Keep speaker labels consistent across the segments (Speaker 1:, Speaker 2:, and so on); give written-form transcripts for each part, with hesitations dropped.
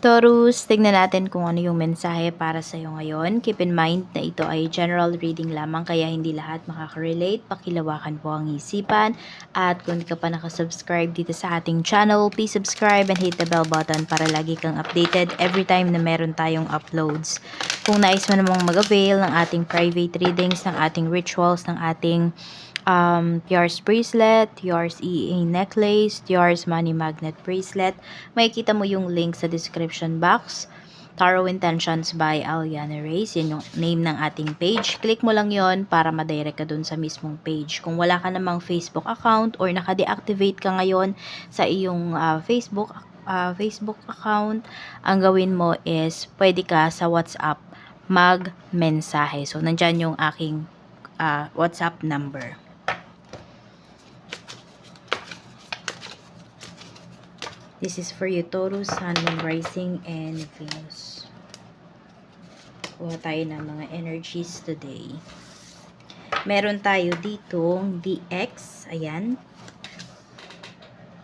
Speaker 1: Taurus, tignan natin kung ano yung mensahe para sa iyo ngayon. Keep in mind na ito ay general reading lamang kaya hindi lahat makaka-relate. Pakilawakan po ang isipan. At kung hindi ka pa nakasubscribe dito sa ating channel, please subscribe and hit the bell button para lagi kang updated every time na meron tayong uploads. Kung nais mo namang mag-avail ng ating private readings, ng ating rituals, ng ating yours bracelet, yours EA necklace, yours money magnet bracelet, makikita mo yung link sa description box. Tarot Intentions by Aliana Reyes, yun yung name ng ating page. Click mo lang yon para madirect ka dun sa mismong page. Kung wala ka namang Facebook account or naka-deactivate ka ngayon sa iyong Facebook account, ang gawin mo is pwede ka sa WhatsApp mag-mensahe. So, nandyan yung aking WhatsApp number. This is for you, Taurus, Sun, Moon, Rising, and Venus. Kuha tayo ng mga energies today. Meron tayo ditong DX. Ayan.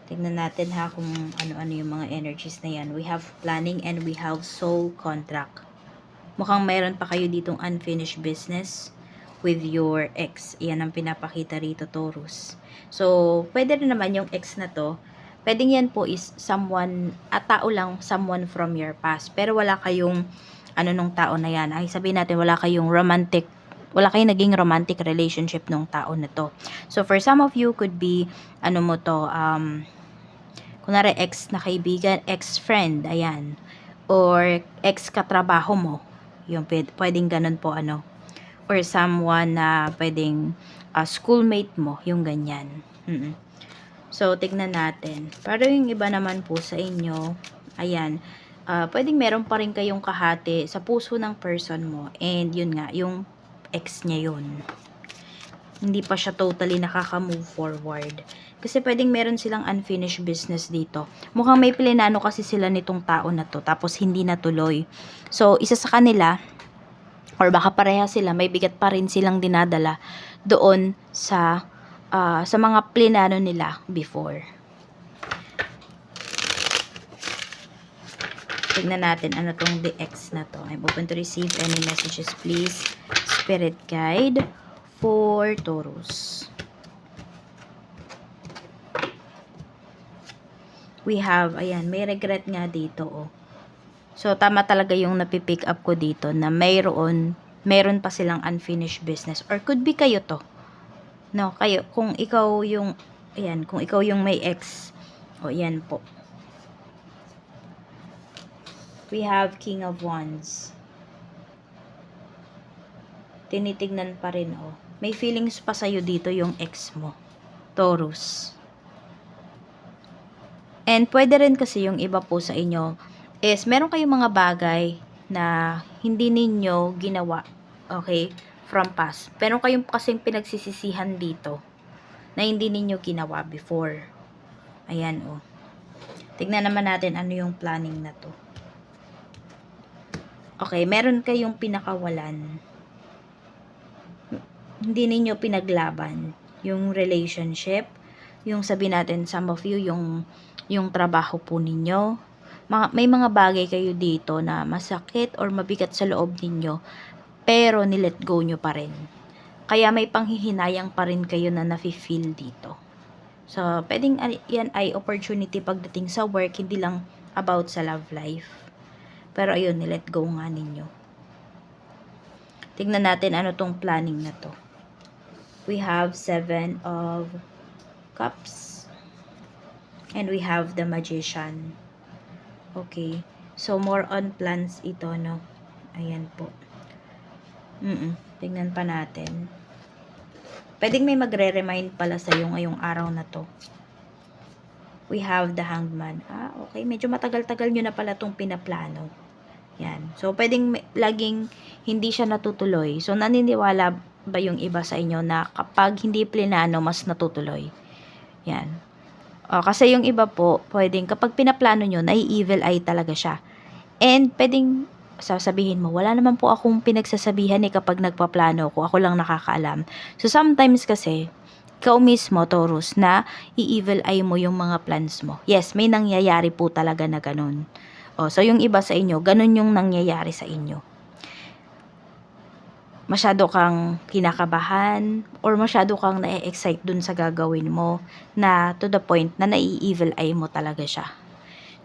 Speaker 1: Tignan natin ha kung ano-ano yung mga energies na yan. We have planning and we have soul contract. Mukhang meron pa kayo ditong unfinished business with your ex. Yan ang pinapakita rito, Taurus. So, pwede rin naman yung ex na to. Pwedeng yan po is someone, tao lang, someone from your past. Pero wala kayong, nung tao na yan. Ay, sabihin natin, wala kayong naging romantic relationship nung tao na to. So, for some of you, could be, kunwari, ex na kaibigan, ex-friend, ayan. Or, ex-katrabaho mo. Yung pwedeng ganun po, or someone na pwedeng schoolmate mo, yung ganyan. So, tignan natin. Pero yung iba naman po sa inyo, ayan, pwedeng meron pa rin kayong kahati sa puso ng person mo. And yun nga, yung ex niya yun. Hindi pa siya totally nakaka-move forward. Kasi pwedeng meron silang unfinished business dito. Mukhang may plinano kasi sila nitong tao na to, tapos hindi natuloy. So, isa sa kanila, or baka pareha sila, may bigat pa rin silang dinadala doon sa mga plinano nila before. Tignan natin ano tong DX na to. I'm open to receive any messages, please. Spirit guide for Taurus. We have, ayan, may regret nga dito, oh. So, tama talaga yung napipick up ko dito na meron pa silang unfinished business. Or could be kayo to. No, kayo, kung ikaw yung, ayan, kung ikaw yung may ex, o yan po. We have King of Wands. Tinitignan pa rin, oh. May feelings pa sa'yo dito yung ex mo, Taurus. And pwede rin kasi yung iba po sa inyo is meron kayong mga bagay na hindi ninyo ginawa, okay, from past. Pero kayong kasing pinagsisisihan dito na hindi ninyo ginawa before. Ayan, oh. Tignan naman natin ano yung planning na to. Okay, meron kayong pinakawalan. Hindi ninyo pinaglaban yung relationship. Yung sabi natin, some of you, yung trabaho po ninyo. May mga bagay kayo dito na masakit or mabigat sa loob ninyo, pero nilet go nyo pa rin. Kaya may panghihinayang pa rin kayo na nafe-feel dito. So, pwedeng yan ay opportunity pagdating sa work, hindi lang about sa love life. Pero ayun, nilet go nga ninyo. Tignan natin ano tong planning na to. We have 7 of Cups. And we have the Magician. Okay. So, more on plans ito, no? Ayan po. Tignan pa natin. Pwedeng may magre-remind pala sa'yo ngayong araw na to. We have the Hanged Man. Okay. Medyo matagal-tagal nyo na pala itong pinaplano. Yan. So, pwedeng laging hindi siya natutuloy. So, naniniwala ba yung iba sa inyo na kapag hindi plinano, mas natutuloy? Yan. Kasi yung iba po, pwedeng kapag pinaplano nyo, nai-evil eye talaga siya. And pwedeng sasabihin mo, wala naman po akong pinagsasabihan kapag nagpaplano ko, ako lang nakakaalam. So sometimes kasi, ikaw mismo, Taurus, na i-evil eye mo yung mga plans mo. Yes, may nangyayari po talaga na ganun. O, so yung iba sa inyo, ganun yung nangyayari sa inyo. Masyado kang kinakabahan or masyado kang na-excite dun sa gagawin mo na to the point na nai-evil eye mo talaga siya.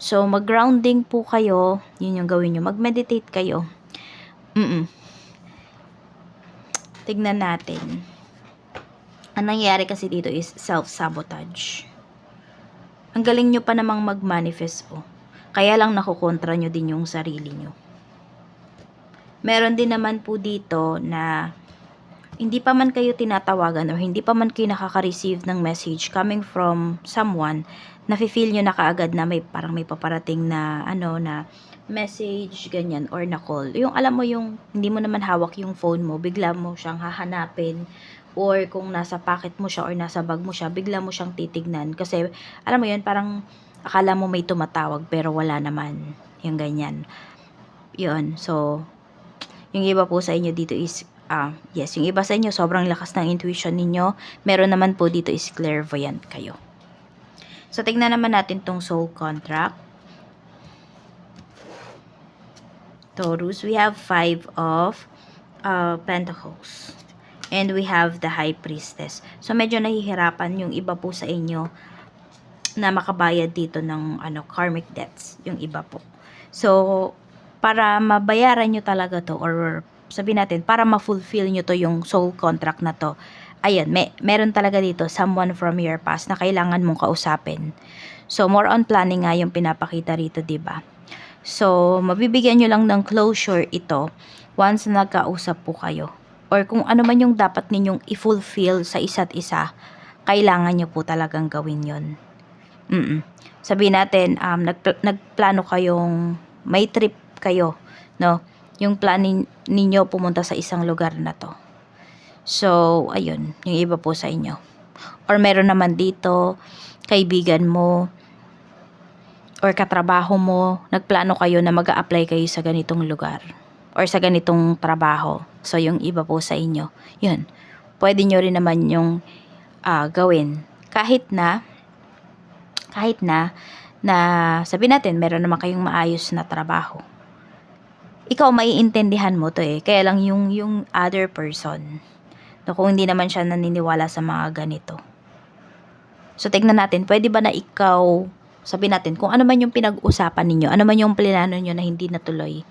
Speaker 1: So, mag-grounding po kayo. Yun yung gawin nyo. Mag-meditate kayo. Tignan natin. Ang nangyayari kasi dito is self-sabotage. Ang galing nyo pa namang mag-manifest po. Kaya lang nakukontra nyo din yung sarili nyo. Meron din naman po dito na hindi pa man kayo tinatawagan o hindi pa man kayo nakaka-receive ng message coming from someone, nafe-feel nyo na kaagad na parang may paparating na na message, ganyan, or na call. Yung alam mo yung hindi mo naman hawak yung phone mo, bigla mo siyang hahanapin, or kung nasa pocket mo siya or nasa bag mo siya, bigla mo siyang titignan. Kasi alam mo yun, parang akala mo may tumatawag pero wala naman. Yung ganyan. Yun, so yung iba po sa inyo dito is, yes, yung iba sa inyo, sobrang lakas ng intuition ninyo. Meron naman po dito is clairvoyant kayo. So, tignan naman natin tong soul contract. Taurus, we have 5 of Pentacles. And we have the High Priestess. So, medyo nahihirapan yung iba po sa inyo na makabayad dito ng karmic debts. Yung iba po. So, para mabayaran nyo talaga to, or sabihin natin, para ma-fulfill nyo to yung soul contract na to, ayan, meron talaga dito someone from your past na kailangan mong kausapin. So, more on planning nga yung pinapakita rito, diba? So, mabibigyan nyo lang ng closure ito once na nagkausap po kayo. Or kung ano man yung dapat ninyong i-fulfill sa isa't isa, kailangan nyo po talagang gawin yon. Sabihin natin, nagplano kayong may trip kayo, no? Yung plan ninyo pumunta sa isang lugar na to. So, ayun, yung iba po sa inyo. Or meron naman dito, kaibigan mo, or katrabaho mo, nagplano kayo na mag-a-apply kayo sa ganitong lugar, or sa ganitong trabaho. So, yung iba po sa inyo, yun, pwede nyo rin naman yung gawin. Kahit na sabihin natin, meron naman kayong maayos na trabaho. Ikaw maiintindihan mo to kaya lang yung other person, no, kung hindi naman siya naniniwala sa mga ganito. So, tignan natin, pwede ba na ikaw, sabihin natin, kung ano man yung pinag-usapan ninyo, ano man yung plano nyo na hindi natuloy,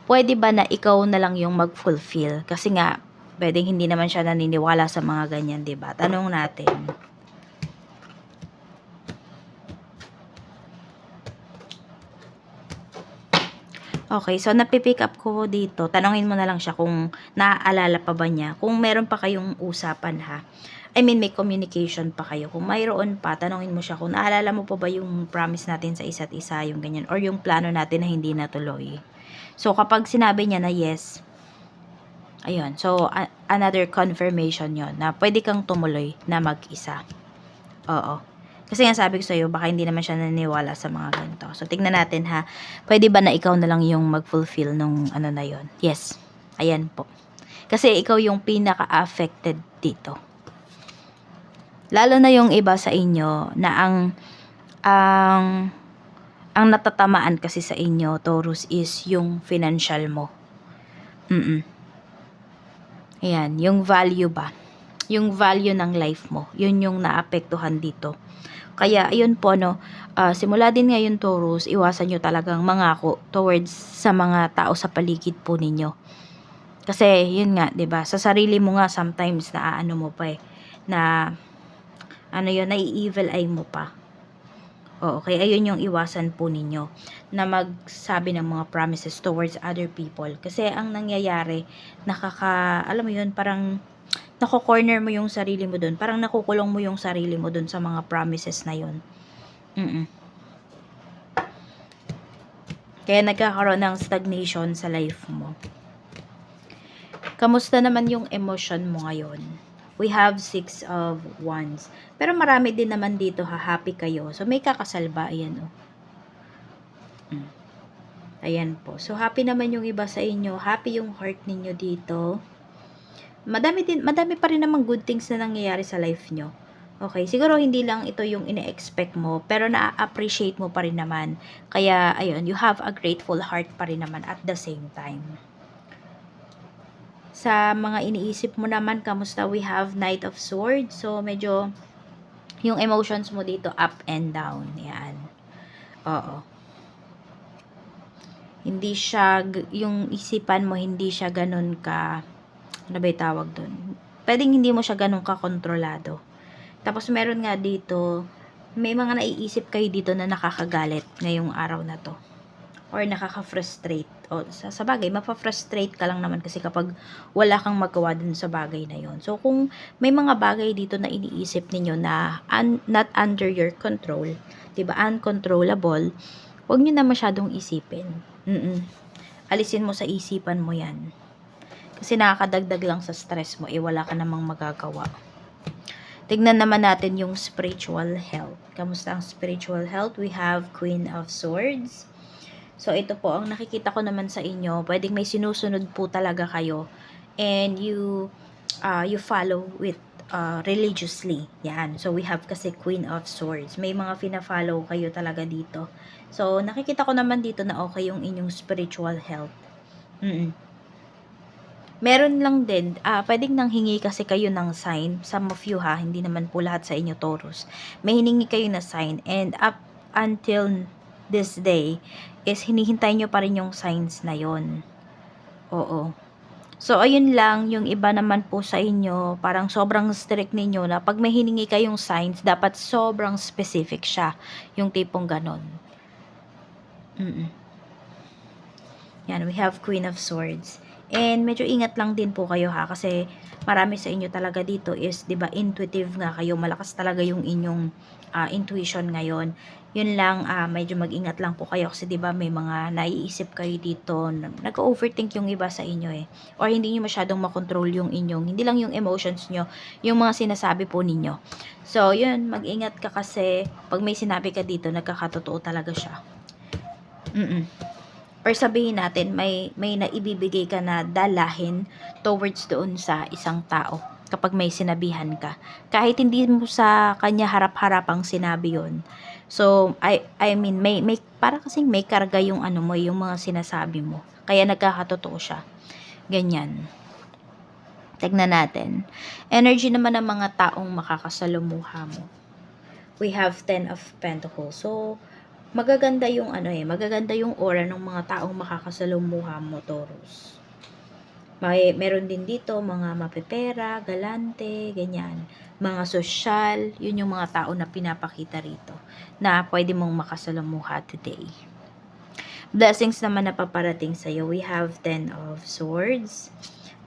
Speaker 1: pwede ba na ikaw na lang yung mag-fulfill? Kasi nga, pwedeng hindi naman siya naniniwala sa mga ganyan, diba? Tanong natin. Okay, so napipick up ko dito, tanongin mo na lang siya kung naaalala pa ba niya. Kung meron pa kayong usapan ha. I mean, may communication pa kayo. Kung mayroon pa, tanongin mo siya kung naalala mo pa ba yung promise natin sa isa't isa, yung ganyan. Or yung plano natin na hindi natuloy. So, kapag sinabi niya na yes, ayun. So, another confirmation yon na pwede kang tumuloy na mag-isa. Oo. Kasi nga sabi ko sa'yo, baka hindi naman siya naniniwala sa mga ganito. So, tignan natin ha. Pwede ba na ikaw na lang yung mag-fulfill nung na yon? Yes. Ayan po. Kasi ikaw yung pinaka-affected dito. Lalo na yung iba sa inyo na ang natatamaan kasi sa inyo, Taurus, is yung financial mo. Ayan, yung value ba? Yung value ng life mo. Yun yung naapektuhan dito. Kaya, ayun po, no, simula din ngayon, Taurus, iwasan nyo talagang mangako towards sa mga tao sa paligid po ninyo. Kasi, yun nga, 'di ba? Sa sarili mo nga, sometimes, mo pa na, nai-evil eye mo pa. Oo, kaya ayun yung iwasan po ninyo, na magsabi ng mga promises towards other people. Kasi, ang nangyayari, alam mo yun, parang, nako-corner mo yung sarili mo dun. Parang nakukulong mo yung sarili mo dun sa mga promises na yun. Kaya nagkakaroon ng stagnation sa life mo. Kamusta naman yung emotion mo ngayon? We have 6 of Wands. Pero marami din naman dito, happy kayo. So, may kakasal ba? Ayan, Ayan po. So, happy naman yung iba sa inyo. Happy yung heart ninyo dito. Madami pa rin namang good things na nangyayari sa life nyo. Okay, siguro hindi lang ito yung ine-expect mo, pero na-appreciate mo pa rin naman. Kaya, ayun, you have a grateful heart pa rin naman at the same time. Sa mga iniisip mo naman, kamusta? We have Knight of Swords. So, medyo, yung emotions mo dito, up and down. Yan. Oo. Hindi siya, yung isipan mo, hindi siya ganun ka, ano ba yung tawag dun? Pwedeng hindi mo siya ganun ka-kontrolado. Tapos meron nga dito, may mga naiisip kayo dito na nakakagalit ngayong araw na to. Or nakaka-frustrate. O, sa bagay, mapa-frustrate ka lang naman kasi kapag wala kang magawa dun sa bagay na yon. So, kung may mga bagay dito na iniisip ninyo na not under your control, diba, uncontrollable, huwag nyo na masyadong isipin. Alisin mo sa isipan mo yan. Kasi nakakadagdag lang sa stress mo, wala ka namang magagawa. Tignan naman natin yung spiritual health. Kamusta ang spiritual health? We have Queen of Swords. So, ito po, ang nakikita ko naman sa inyo, pwedeng may sinusunod po talaga kayo. And you follow with religiously. Yan. So, we have kasi Queen of Swords. May mga fina-follow kayo talaga dito. So, nakikita ko naman dito na okay yung inyong spiritual health. Meron lang din, pwedeng nang hingi kasi kayo ng sign. Some of you ha, hindi naman po lahat sa inyo Taurus. May hiningi kayo na sign and up until this day is hinihintay nyo pa rin yung signs na yon. Oo. So, ayun lang, yung iba naman po sa inyo, parang sobrang strict ninyo na pag may hiningi kayong signs, dapat sobrang specific siya. Yung tipong ganon. Yan, we have Queen of Swords. And medyo ingat lang din po kayo ha, kasi marami sa inyo talaga dito is, 'di ba, intuitive nga kayo, malakas talaga yung inyong intuition ngayon. Yun lang, medyo mag-ingat lang po kayo kasi 'di ba may mga naiisip kayo dito, nag-overthink yung iba sa inyo eh. Or hindi niyo masyadong makontrol yung inyong, hindi lang yung emotions niyo, yung mga sinasabi po ninyo. So, yun, mag-ingat ka kasi pag may sinabi ka dito, nagkakatotoo talaga siya. Or sabihin natin may naibibigay ka na dalahin towards doon sa isang tao kapag may sinabihan ka. Kahit hindi mo sa kanya harap-harapang sinabi yon. So, I mean, may para kasing may karga yung ano mo, yung mga sinasabi mo. Kaya nagkakatotoo siya. Ganyan. Tignan natin. Energy naman ng mga taong makakasalumuha mo. We have 10 of Pentacles. So, magaganda yung magaganda yung aura ng mga taong makakasalumuha mo, Taurus. Meron din dito mga mapepera, galante, ganyan. Mga sosyal, yun yung mga tao na pinapakita rito na pwede mong makasalumuha today. Blessings naman na paparating sa'yo. We have 10 of Swords.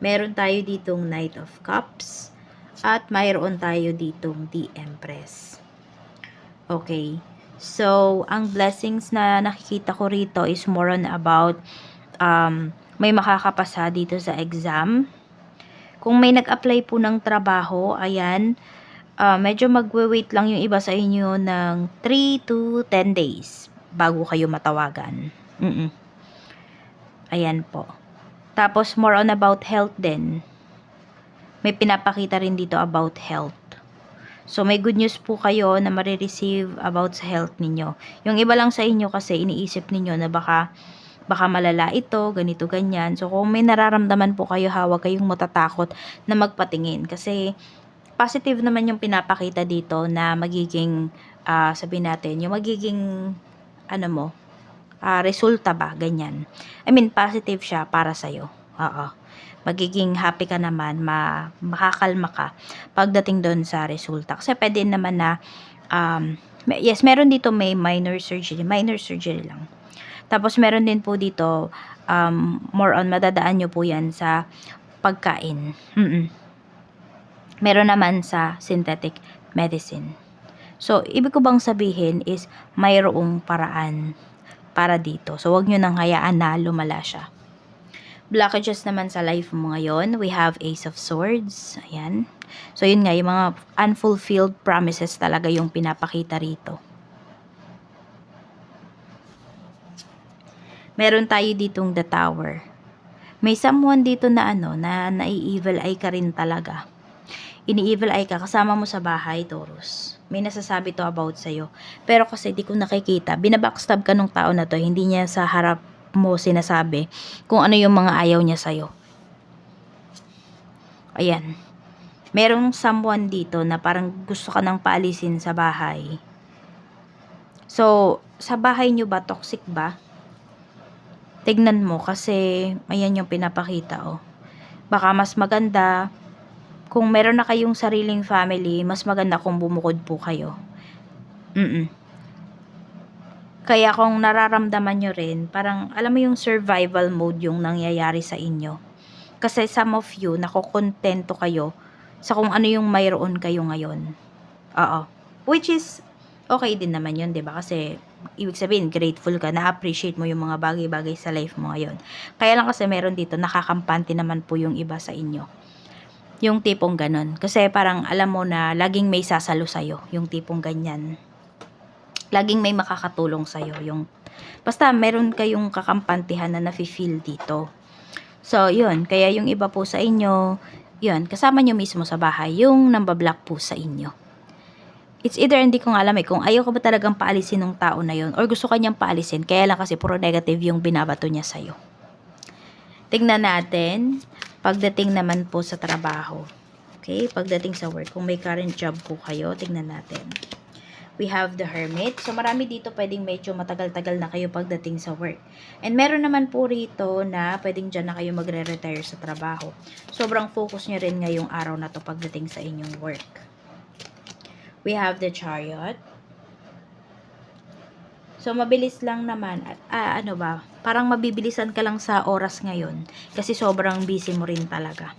Speaker 1: Meron tayo ditong Knight of Cups. At mayroon tayo ditong The Empress. Okay. So, ang blessings na nakikita ko rito is more on about may makakapasa dito sa exam. Kung may nag-apply po ng trabaho, ayan, medyo magwe-wait lang yung iba sa inyo ng 3 to 10 days bago kayo matawagan. Ayan po. Tapos, more on about health din. May pinapakita rin dito about health. So, may good news po kayo na marireceive about sa health ninyo. Yung iba lang sa inyo kasi iniisip ninyo na baka malala ito, ganito, ganyan. So, kung may nararamdaman po kayo, huwag kayong matatakot na magpatingin. Kasi, positive naman yung pinapakita dito na magiging, sabihin natin, yung magiging, resulta ba, ganyan. I mean, positive siya para sa'yo. Oo. Magiging happy ka naman, makakalma ka pagdating doon sa resulta. Kasi pwede naman na, yes, meron dito may minor surgery lang. Tapos meron din po dito, more on madadaan nyo po yan sa pagkain. Meron naman sa synthetic medicine. So, ibig ko bang sabihin is mayroong paraan para dito. So, wag nyo nang hayaan na lumala siya. Blockages naman sa life mo ngayon, we have Ace of Swords. Ayan. So, yun nga, yung mga unfulfilled promises talaga yung pinapakita rito. Meron tayo ditong The Tower. May someone dito na na nai-evil eye ka rin talaga. ini-evil eye ka, kasama mo sa bahay, Taurus. May nasasabi to about sa'yo. Pero kasi di ko nakikita, binabackstab ka nung tao na to, hindi niya sa harap mo sinasabi kung ano yung mga ayaw niya sa'yo. Ayan. Merong someone dito na parang gusto ka nang paalisin sa bahay. So, sa bahay nyo ba, toxic ba? Tignan mo kasi ayan yung pinapakita, oh. Baka mas maganda kung meron na kayong sariling family, mas maganda kung bumukod po kayo. Kaya kung nararamdaman nyo rin, parang alam mo yung survival mode yung nangyayari sa inyo. Kasi some of you, nakokontento kayo sa kung ano yung mayroon kayo ngayon. Oo. Which is, okay din naman yun, diba? Kasi, ibig sabihin, grateful ka, na-appreciate mo yung mga bagay-bagay sa life mo ngayon. Kaya lang kasi meron dito, nakakampante naman po yung iba sa inyo. Yung tipong ganun. Kasi parang alam mo na laging may sasalo sa'yo. Yung tipong ganyan. Laging may makakatulong sa'yo. Basta meron kayong kakampantihan na nafe-feel dito. So, yun. Kaya yung iba po sa inyo, yun, kasama nyo mismo sa bahay, yung nambablock po sa inyo. It's either hindi ko alam kung ayaw ko ba talagang paalisin ng tao na yun or gusto kanyang paalisin, kaya lang kasi puro negative yung binabato niya sa'yo. Tingnan natin, pagdating naman po sa trabaho. Okay, pagdating sa work, kung may current job po kayo, tingnan natin. We have the Hermit. So, marami dito pwedeng medyo matagal-tagal na kayo pagdating sa work. And meron naman po rito na pwedeng dyan na kayo magre-retire sa trabaho. Sobrang focus nyo rin ngayong araw na to pagdating sa inyong work. We have the Chariot. So, mabilis lang naman. Parang mabibilisan ka lang sa oras ngayon. Kasi sobrang busy mo rin talaga.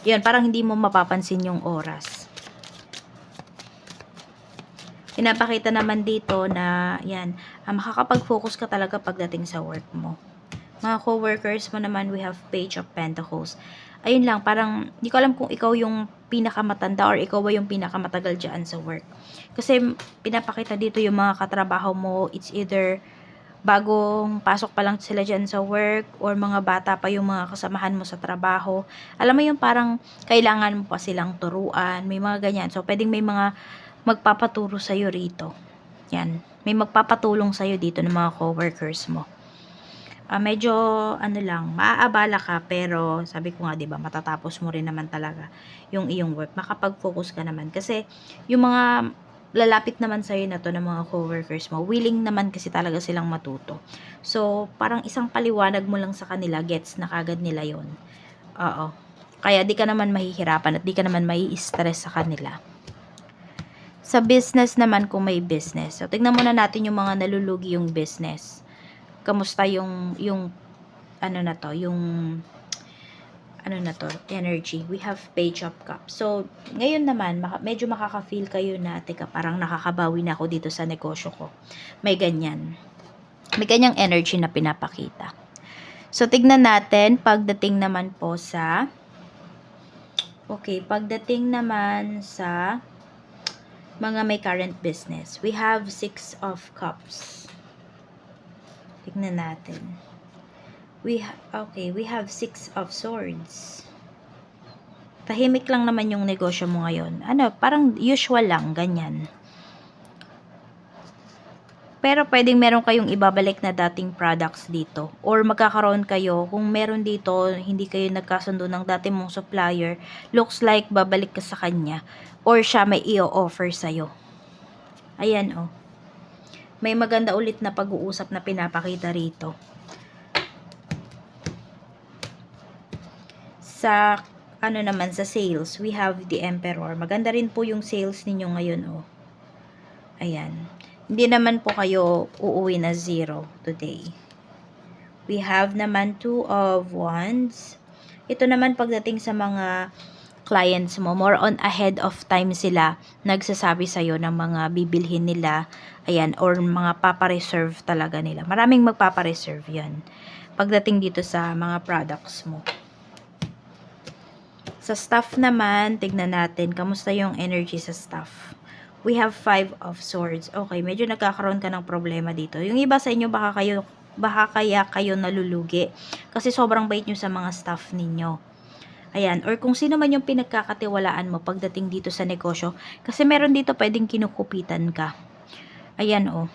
Speaker 1: Yun, parang hindi mo mapapansin yung oras. Pinapakita naman dito na, yan, makakapag-focus ka talaga pagdating sa work mo. Mga co-workers mo naman, we have Page of Pentacles. Ayun lang, parang, di ko alam kung ikaw yung pinakamatanda or ikaw ba yung pinakamatagal dyan sa work. Kasi, pinapakita dito yung mga katrabaho mo, it's either bagong pasok pa lang sila dyan sa work or mga bata pa yung mga kasamahan mo sa trabaho. Alam mo yung parang kailangan mo pa silang turuan, may mga ganyan. So, pwedeng may mga magpapaturo sa'yo rito. Yan. May magpapatulong sa'yo dito ng mga co-workers mo. Medyo, maaabala ka, pero sabi ko nga, diba, matatapos mo rin naman talaga yung iyong work. Makapag-focus ka naman. Kasi, yung mga lalapit naman sa'yo na to ng mga co-workers mo, willing naman kasi talaga silang matuto. So, parang isang paliwanag mo lang sa kanila, gets na kagad nila yon. Oo. Kaya, di ka naman mahihirapan at di ka naman mai-stress sa kanila. Sa business naman, kung may business. So, tignan muna natin yung mga nalulugi yung business. Kamusta yung energy. We have Page of Cups. So, ngayon naman, medyo makaka-feel kayo na, teka, parang nakakabawi na ako dito sa negosyo ko. May ganyan. May ganyang energy na pinapakita. So, tignan natin, pagdating naman sa mga may current business. We have 6 of Cups. Tignan natin. We have 6 of Swords. Tahimik lang naman yung negosyo mo ngayon. Parang usual lang, ganyan. Pero pwedeng meron kayong ibabalik na dating products dito. Or magkakaroon kayo, kung meron dito, hindi kayo nagkasundo ng dati mong supplier, looks like babalik ka sa kanya. Or siya may i-offer sa'yo. Ayan, oh. May maganda ulit na pag-uusap na pinapakita rito. Sa, sa sales, we have the Emperor. Maganda rin po yung sales ninyo ngayon, oh. Ayan. Hindi naman po kayo uuwi na 0 today. We have naman 2 of Wands. Ito naman pagdating sa mga clients mo, more on ahead of time sila nagsasabi sa'yo ng mga bibilhin nila, ayan, or mga papareserve talaga nila. Maraming magpapareserve yan pagdating dito sa mga products mo. Sa staff naman, tignan natin, kamusta yung energy sa staff. We have 5 of Swords. Okay, medyo nagkakaroon ka ng problema dito. Yung iba sa inyo, baka kaya kayo nalulugi kasi sobrang bait nyo sa mga staff ninyo. Ayan, or kung sino man yung pinagkakatiwalaan mo pagdating dito sa negosyo. Kasi meron dito pwedeng kinukupitan ka. Ayan, oh.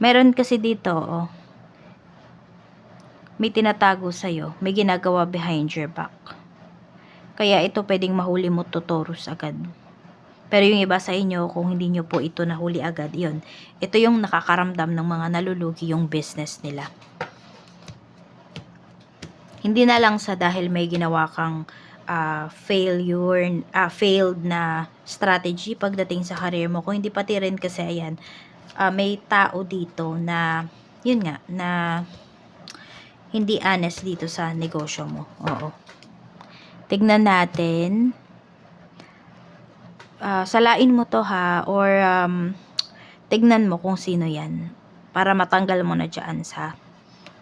Speaker 1: Meron kasi dito, oh. May tinatago sa'yo. May ginagawa behind your back. Kaya ito pwedeng mahuli mo to Taurus agad. Pero yung iba sa inyo, kung hindi nyo po ito nahuli agad, yun. Ito yung nakakaramdam ng mga nalulugi yung business nila. Hindi na lang sa dahil may ginawa kang failed na strategy pagdating sa career mo. Kung hindi pati rin kasi, ayan, may tao dito na, yun nga, na hindi honest dito sa negosyo mo. Oo. Tignan natin. Salain mo to ha, or tignan mo kung sino yan para matanggal mo na dyan sa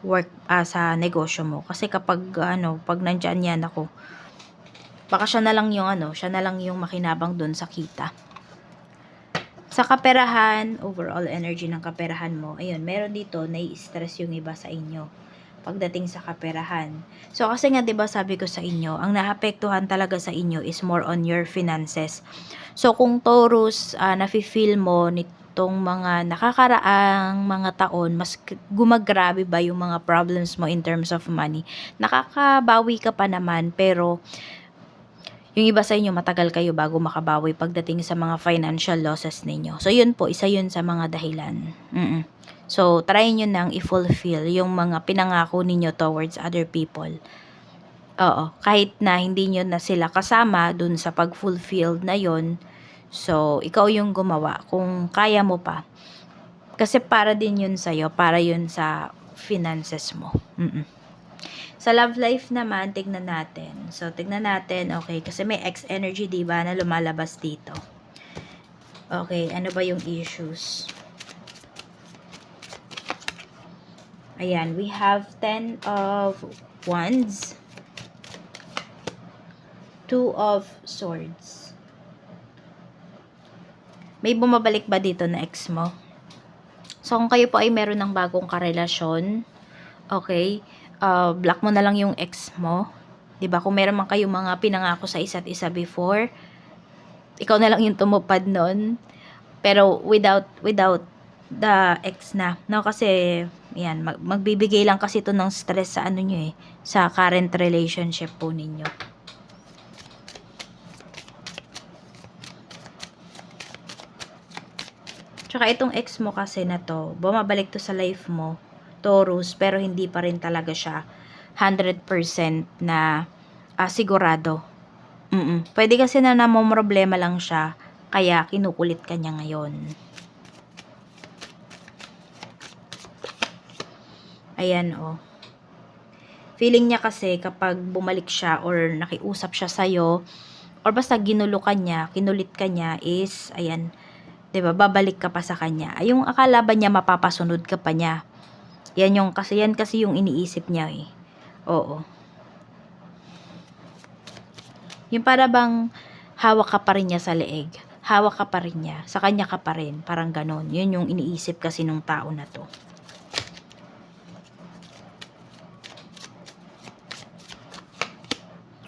Speaker 1: work, sa negosyo mo. Kasi kapag pag nandyan yan, ako, baka siya na lang yung makinabang dun sa kita. Sa kaperahan, overall energy ng kaperahan mo, ayun, meron dito nai-stress yung iba sa inyo pagdating sa kaperahan. So kasi nga 'di ba sabi ko sa inyo, ang naapektuhan talaga sa inyo is more on your finances. So kung Taurus, nafi-feel mo nitong mga nakakaraang mga taon, mas gumagrabe ba yung mga problems mo in terms of money. Nakakabawi ka pa naman, pero yung iba sa inyo matagal kayo bago makabawi pagdating sa mga financial losses ninyo. So yun po, isa yun sa mga dahilan. So, try nyo nang i-fulfill yung mga pinangako ninyo towards other people. Oo, kahit na hindi nyo na sila kasama dun sa pag-fulfilled na yon. So, ikaw yung gumawa kung kaya mo pa. Kasi para din yun sa'yo, para yun sa finances mo. Sa love life naman, tignan natin. So, tignan natin, okay, kasi may X energy, diba, na lumalabas dito. Okay, ano ba yung issues? Ayan, we have 10 of Wands, 2 of Swords. May bumabalik ba dito na ex mo? So, kung kayo po ay meron ng bagong karelasyon, okay, block mo na lang yung ex mo. 'Di ba? Kung meron man kayong mga pinangako sa isa't isa before, ikaw na lang yung tumupad nun. Pero without the ex na. No, kasi yan, magbibigay lang kasi ito ng stress sa nyo sa current relationship po ninyo. Tsaka itong ex mo kasi na to, bumabalik to sa life mo, Taurus, pero hindi pa rin talaga siya 100% na sigurado. Pwede kasi na namomroblema lang siya, kaya kinukulit ka niya ngayon. Ayan, oh. Feeling niya kasi kapag bumalik siya or nakiusap siya sa'yo, or basta ginulo ka niya, kinulit ka niya, is, ayan, 'di ba, babalik ka pa sa kanya. Yung akala ba niya mapapasunod ka pa niya? Yan kasi yung iniisip niya eh. Oo. Yung para bang hawak ka pa rin niya sa leeg. Hawak ka pa rin niya. Sa kanya ka pa rin. Parang ganon. Yun yung iniisip kasi nung tao na to.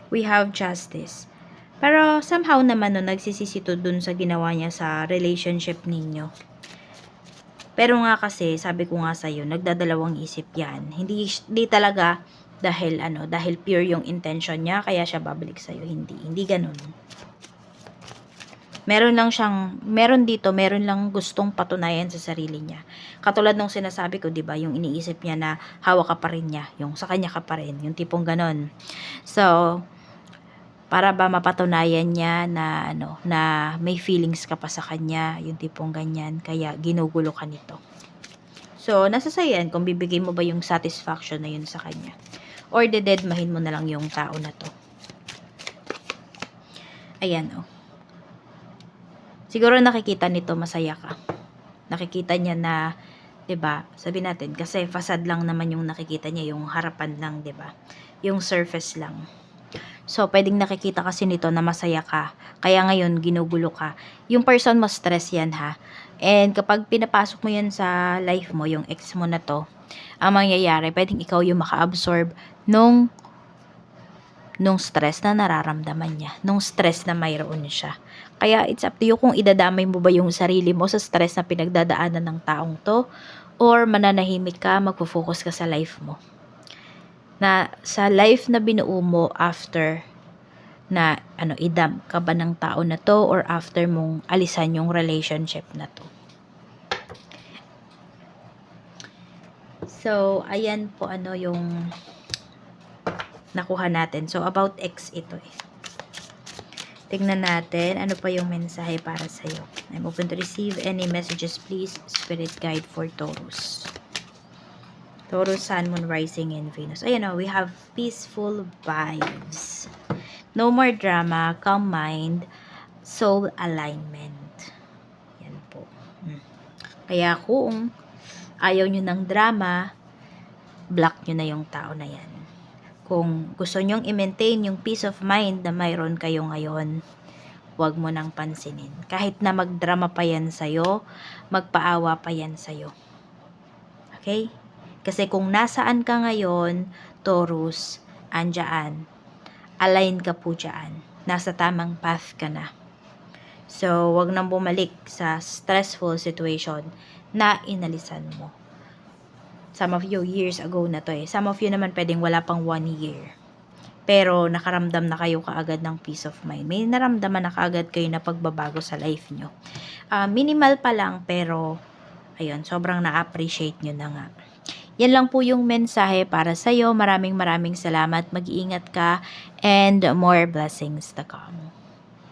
Speaker 1: We have justice. Pero somehow naman no, nagsisisito dun sa ginawa niya sa relationship ninyo. Pero nga kasi, sabi ko nga sa'yo, nagdadalawang isip yan. Hindi talaga dahil dahil pure yung intention niya, kaya siya babalik sa'yo. Hindi ganun. Meron lang gustong patunayan sa sarili niya. Katulad nung sinasabi ko, 'di ba, yung iniisip niya na hawak ka pa rin niya, yung sa kanya ka pa rin, yung tipong ganon. So, para ba mapatunayan niya na na may feelings ka pa sa kanya, yung tipong ganyan, kaya ginugulo ka nito. So, nasa sa'yo yan kung bibigay mo ba yung satisfaction na yun sa kanya, or dededmahin mo na lang yung tao na to. Ayan, oh. Siguro nakikita nito masaya ka. Nakikita niya na, 'di ba? Sabi natin kasi facade lang naman yung nakikita niya, yung harapan lang, 'di ba? Yung surface lang. So, pwedeng nakikita kasi nito na masaya ka. Kaya ngayon, ginugulo ka. Yung person mo, stress yan ha. And kapag pinapasok mo yan sa life mo, yung ex mo na to, ang mangyayari, pwedeng ikaw yung maka-absorb nung nung stress na nararamdaman niya, nung stress na mayroon siya. Kaya it's up to you kung idadamay mo ba yung sarili mo sa stress na pinagdadaanan ng taong to, or mananahimik ka, magfo-focus ka sa life mo. Na sa life na binuo mo after na idam ka ba ng tao na to, or after mong alisan yung relationship na to. So, ayan po yung nakuha natin. So, about X ito eh. Tingnan natin, ano pa yung mensahe para sa'yo. I'm open to receive any messages, please. Spirit guide for Taurus. Taurus, Sun, Moon, Rising, and Venus. Ayan o, we have peaceful vibes. No more drama, calm mind, soul alignment. Yan po. Kaya kung ayaw nyo ng drama, block nyo na yung tao na yan. Kung gusto nyong i-maintain yung peace of mind na mayroon kayo ngayon, huwag mo nang pansinin. Kahit na magdrama pa yan sa'yo, magpaawa pa yan sa'yo. Okay? Kasi kung nasaan ka ngayon, Taurus, andyan, align ka po dyan. Nasa tamang path ka na. So, huwag nang bumalik sa stressful situation na inalisan mo. Some of you, years ago na to eh. Some of you naman pwedeng wala pang 1 year. Pero nakaramdam na kayo kaagad ng peace of mind. May naramdaman na kaagad kayo na pagbabago sa life nyo. Minimal pa lang, pero ayun, sobrang na-appreciate nyo na nga. Yan lang po yung mensahe para sa'yo. Maraming salamat. Mag-iingat ka and more blessings to come.